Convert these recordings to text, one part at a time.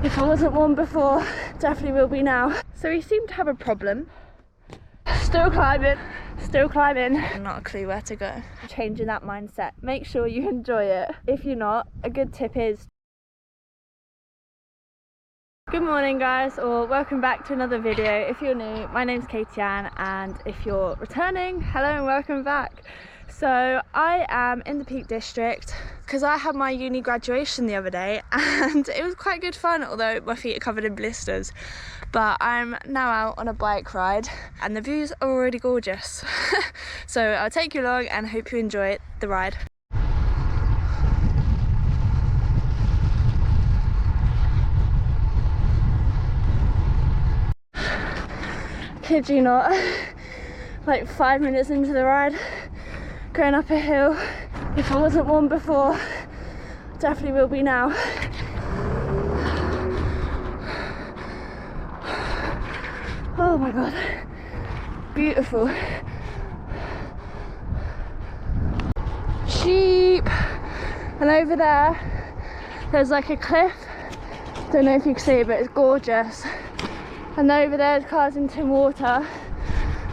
If I wasn't one before, definitely will be now. So we seem to have a problem. Still climbing, still climbing. Not a clue where to go. Changing that mindset. Make sure you enjoy it. If you're not, a good tip is... Good morning guys, or welcome back to another video. If you're new, my name's Katie Ann, and if you're returning, hello and welcome back. So I am in the Peak District because I had my uni graduation the other day and it was quite good fun, although my feet are covered in blisters. But I'm now out on a bike ride and the views are already gorgeous. So I'll take you along and hope you enjoy the ride. Kid you not, like 5 minutes into the ride, going up a hill. If I wasn't one before, definitely will be now. Oh my god, beautiful. Sheep. And over there's like a cliff. Don't know if you can see it, but it's gorgeous. And over there's Carsington Water.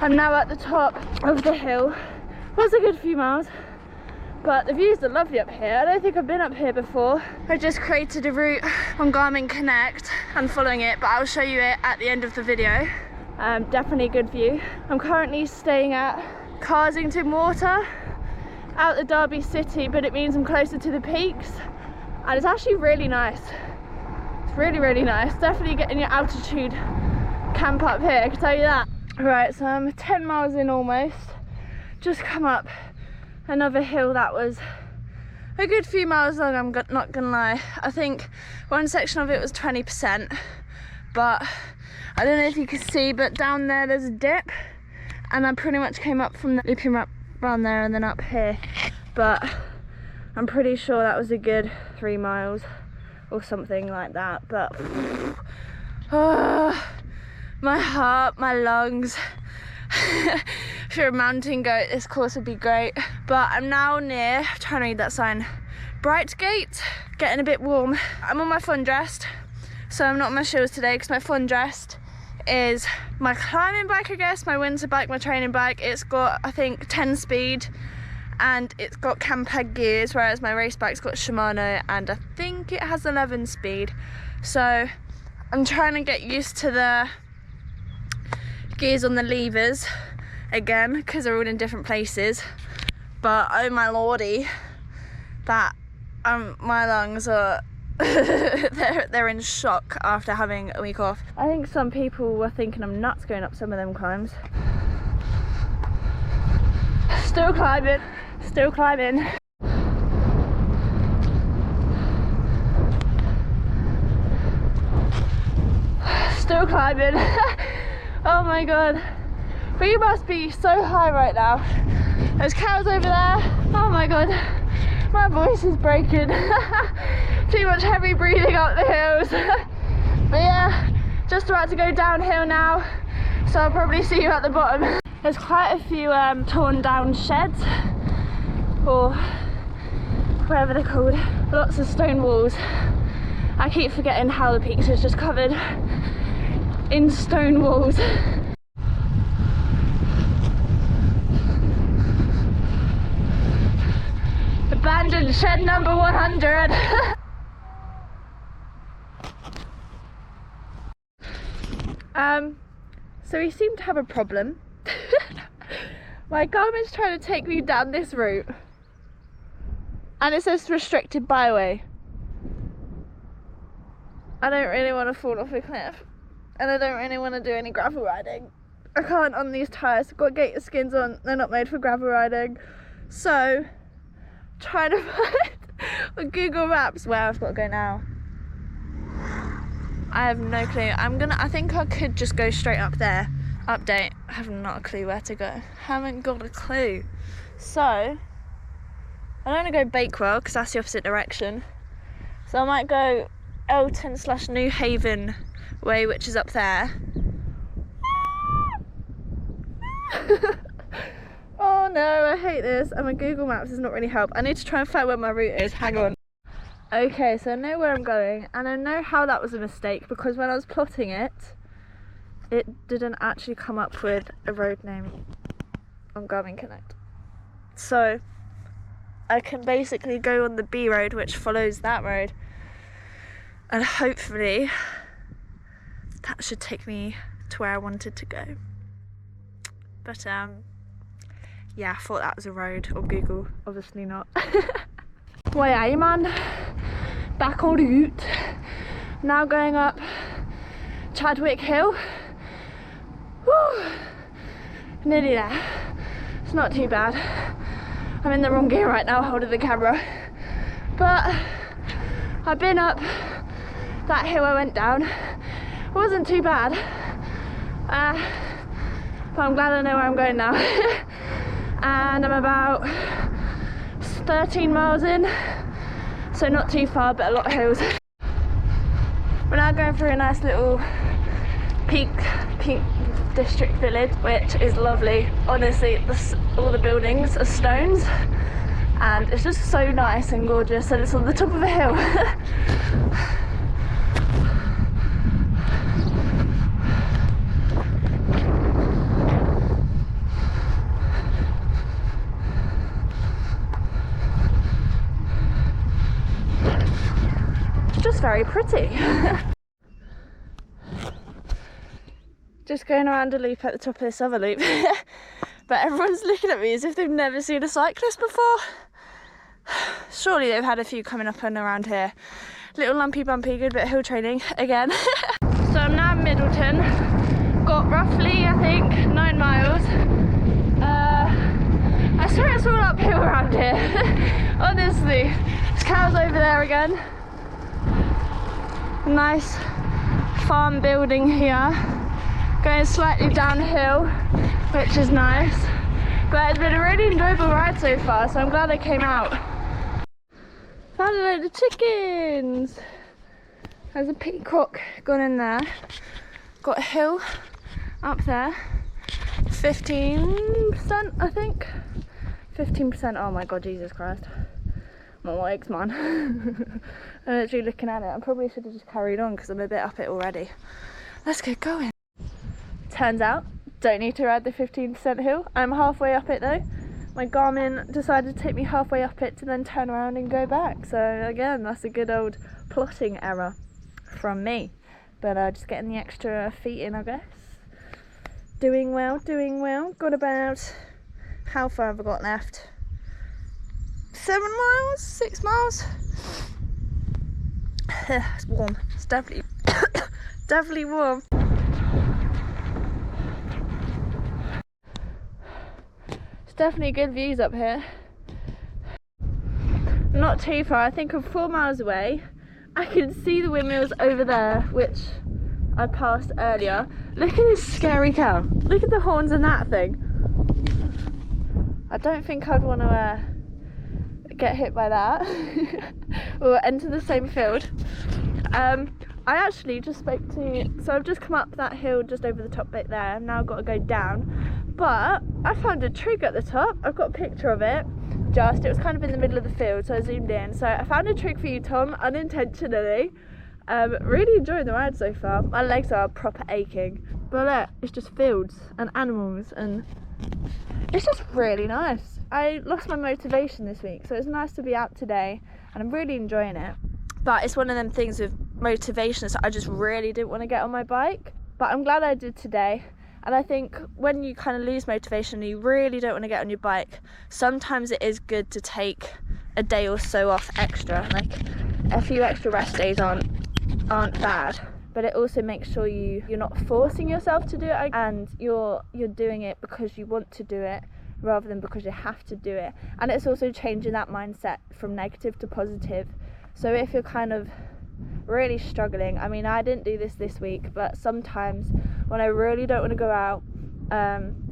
I'm now at the top of the hill. It was a good few miles, but the views are lovely up here. I don't think I've been up here before. I just created a route on Garmin Connect and following it, but I'll show you it at the end of the video. Definitely a good view. I'm currently staying at Carsington Water, out the Derby city, but it means I'm closer to the peaks, and it's actually really nice. It's really, really nice. Definitely getting your altitude camp up here, I can tell you that. Right, so I'm 10 miles in almost. Just come up another hill that was a good few miles long, I'm not gonna lie. I think one section of it was 20%, but I don't know if you can see, but down there's a dip, and I pretty much came up from the looping around there and then up here, but I'm pretty sure that was a good 3 miles or something like that. But oh, my heart, my lungs. If you're a mountain goat, this course would be great. But I'm now near, trying to read that sign, Brightgate, getting a bit warm. I'm on my fun dressed, so I'm not on my shoes today because my fun dressed is my climbing bike, I guess, my winter bike, my training bike. It's got, I think, 10 speed and it's got Campag gears, whereas my race bike's got Shimano and I think it has 11 speed. So I'm trying to get used to the gears on the levers again because they're all in different places. But oh my lordy, that my lungs are they're in shock after having a week off. I think some people were thinking I'm nuts going up some of them climbs. Still climbing, still climbing. Still climbing. Oh my god, we must be so high right now. There's cows over there. Oh my god, my voice is breaking. Too much heavy breathing up the hills. But yeah, just about to go downhill now, so I'll probably see you at the bottom. There's quite a few torn down sheds, or whatever they're called. Lots of stone walls. I keep forgetting how the Peaks is just covered in stone walls. Abandoned shed number 100. So we seem to have a problem. My Garmin's trying to take me down this route and it says restricted byway. I don't really want to fall off a cliff and I don't really want to do any gravel riding. I can't on these tyres. I've got gator skins on, they're not made for gravel riding. So trying to find on Google Maps where I've got to go now. I have no clue. I think I could just go straight up there. Update, I have not a clue where to go. Haven't got a clue. So I don't want to go Bakewell because that's the opposite direction. So I might go Elton/New Haven way, which is up there. Oh no, I hate this. And my Google Maps does not really help. I need to try and find where my route is. Hang on. Okay, so I know where I'm going, and I know how that was a mistake, because when I was plotting it, it didn't actually come up with a road name on Garmin Connect. So I can basically go on the B road, which follows that road, and hopefully that should take me to where I wanted to go. But yeah, I thought that was a road on Google, obviously not. Where are you, man? Back en route. Now going up Chadwick Hill. Woo! Nearly there. It's not too bad. I'm in the wrong gear right now holding the camera. But I've been up that hill I went down. It wasn't too bad. But I'm glad I know where I'm going now. And I'm about 13 miles in. So not too far, but a lot of hills. We're now going through a nice little pink district village, which is lovely. Honestly, all the buildings are stones, and it's just so nice and gorgeous, and it's on the top of a hill. Just very pretty. Just going around a loop at the top of this other loop. But everyone's looking at me as if they've never seen a cyclist before. Surely they've had a few coming up and around here. Little lumpy bumpy, good bit of hill training again. So I'm now in Middleton. Got roughly, I think, 9 miles. I swear it's all uphill around here. Honestly. There's cows over there again. Nice farm building here, going slightly downhill, which is nice, but it's been a really enjoyable ride so far, so I'm glad I came out. Found a load of chickens. There's a peacock gone in there. Got a hill up there, 15% I think, 15%. Oh my god, Jesus Christ, my legs, man. I'm literally looking at it. I probably should have just carried on because I'm a bit up it already. Let's get going. Turns out, don't need to ride the 15% hill. I'm halfway up it though. My Garmin decided to take me halfway up it to then turn around and go back. So again, that's a good old plotting error from me. But just getting the extra feet in, I guess. Doing well, doing well. Got about, how far have I got left? 7 miles, 6 miles. It's warm. It's definitely definitely warm. It's definitely good views up here. Not too far. I think I'm 4 miles away. I can see the windmills over there, which I passed earlier. Look at this scary cow. Look at the horns in that thing. I don't think I'd want to get hit by that or enter the same field. I actually just spoke to, so I've just come up that hill just over the top bit there. I've now got to go down, but I found a trig at the top. I've got a picture of it. It was kind of in the middle of the field, so I zoomed in. So I found a trig for you, Tom, unintentionally. Really enjoying the ride so far. My legs are proper aching, but it's just fields and animals, and it's just really nice. I lost my motivation this week, so it's nice to be out today, and I'm really enjoying it. But it's one of them things with motivation, so I just really didn't want to get on my bike, but I'm glad I did today. And I think when you kind of lose motivation and you really don't want to get on your bike, sometimes it is good to take a day or so off extra. Like a few extra rest days aren't bad, but it also makes sure you're not forcing yourself to do it, and you're doing it because you want to do it rather than because you have to do it. And it's also changing that mindset from negative to positive. So if you're kind of really struggling, I mean, I didn't do this week, but sometimes when I really don't want to go out,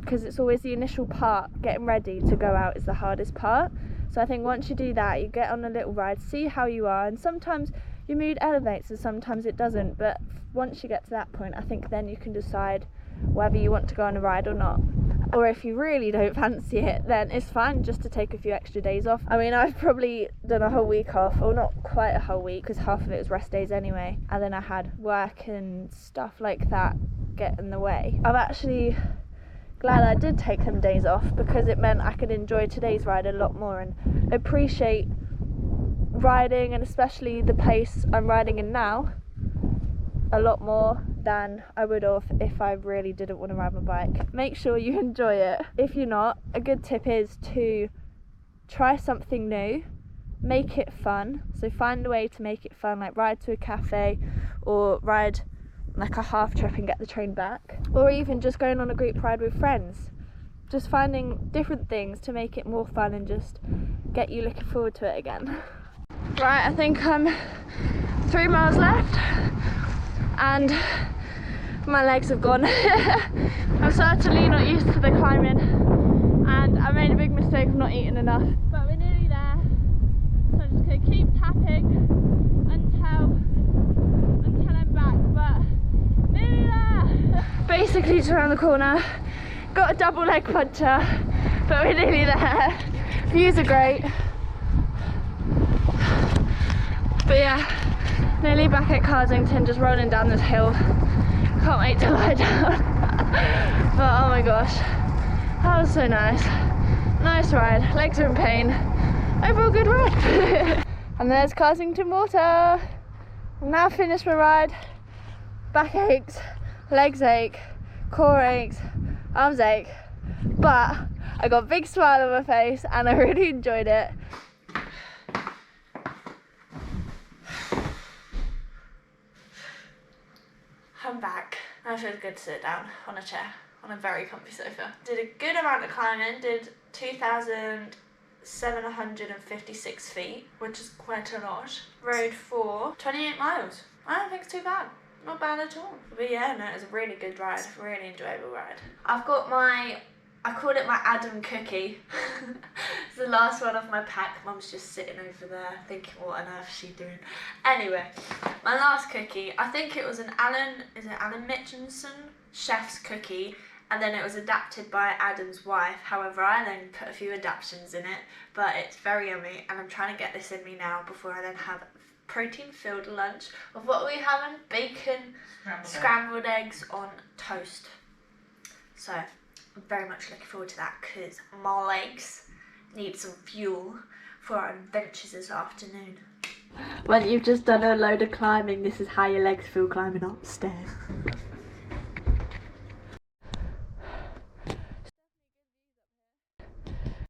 because it's always the initial part, getting ready to go out is the hardest part. So I think once you do that, you get on a little ride, see how you are, and sometimes your mood elevates and sometimes it doesn't, but once you get to that point, I think then you can decide whether you want to go on a ride or not. or if you really don't fancy it, then it's fine just to take a few extra days off. I mean, I've probably done a whole week off, or not quite a whole week, because half of it was rest days anyway, and then I had work and stuff like that get in the way. I'm actually glad I did take them days off, because it meant I could enjoy today's ride a lot more and appreciate riding, and especially the pace I'm riding in now, a lot more than I would have if I really didn't want to ride my bike. Make sure you enjoy it. If you're not, a good tip is to try something new, make it fun. So find a way to make it fun, like ride to a cafe or ride like a half trip and get the train back, or even just going on a group ride with friends. Just finding different things to make it more fun and just get you looking forward to it again. Right, I think I'm 3 miles left and my legs have gone. I'm certainly not used to the climbing, and I made a big mistake of not eating enough, but we're nearly there, so I'm just going to keep tapping until I'm back, but nearly there. Basically just around the corner, got a double leg puncture, but we're nearly there. Views are great, but yeah, nearly back at Carsington, just rolling down this hill. Can't wait to lie down. But oh my gosh, that was so nice. Nice ride, legs are in pain. Overall good ride. And there's Carsington Water. I'm now finished my ride. Back aches, legs ache, core aches, arms ache. But I got a big smile on my face and I really enjoyed it. I'm back. Now it feels good to sit down on a chair, on a very comfy sofa. Did a good amount of climbing, did 2,756 feet, which is quite a lot. Rode for 28 miles. I don't think it's too bad. Not bad at all. But yeah, no, it was a really good ride, really enjoyable ride. I've got my, I called it my Adam cookie. It's the last one of my pack. Mum's just sitting over there thinking what on earth is she doing. Anyway, my last cookie, I think it was an Alan Mitchinson chef's cookie, and then it was adapted by Adam's wife. However, I then put a few adaptions in it, but it's very yummy, and I'm trying to get this in me now before I then have protein-filled lunch of what are we having? Bacon, scrambled eggs on toast. So I'm very much looking forward to that, because my legs need some fuel for our adventures this afternoon. When you've just done a load of climbing, this is how your legs feel climbing upstairs.